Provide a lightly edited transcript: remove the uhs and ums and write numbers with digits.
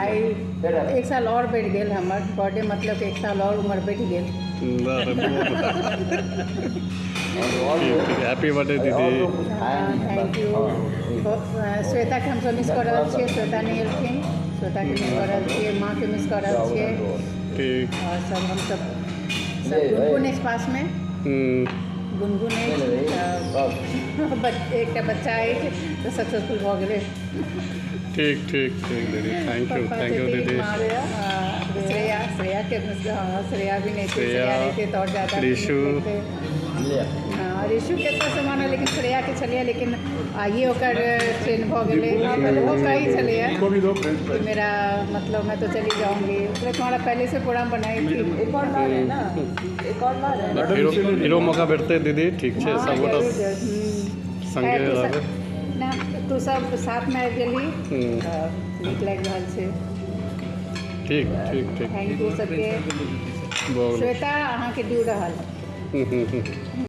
आई 1 साल और बढ़ गेल हमर बर्थडे, मतलब 1 साल और उम्र बढ़ गेल। हैप्पी बर्थडे दीदी। Thank you. श्वेता के हमसब मिस कर रहल छियै, श्वेता नहीं एलखिन, श्वेता के मिस कर रहल छियै, माँ के मिस कर रहल छियै। ठीक। और सब हमसब गुनगुन अछि पास में, गुनगुन अछि, एकटा बच्चा अछि तो सक्सेसफुल भऽ गेलै। ठीक ठीक ठीक दीदी, थैंक यू दीदी। श्रेया के श्रेया भी नहीं थी, श्रेया नहीं थे तो और ज़्यादा ऋषु। हाँ ऋषु के तो समान है, लेकिन श्रेया के चलिए, लेकिन ये होकर ट्रेन भऽ गेलै, वो कही चलिए कि मेरा मतलब मैं तो चली जाऊँगी, तुम्हारा पहले से प्रोग्राम बनाई थी। एक और बार है ना, एक और बार है हिरो मौका भेटतै दीदी, ठीक छै, सब गोटा संगे रहबै ना, तू सब साथ में आबि गेली, नीक लागि रहल छै। ठीक ठीक ठीक। थैंक यू सबके। श्वेता अहाँके ड्यू रहल।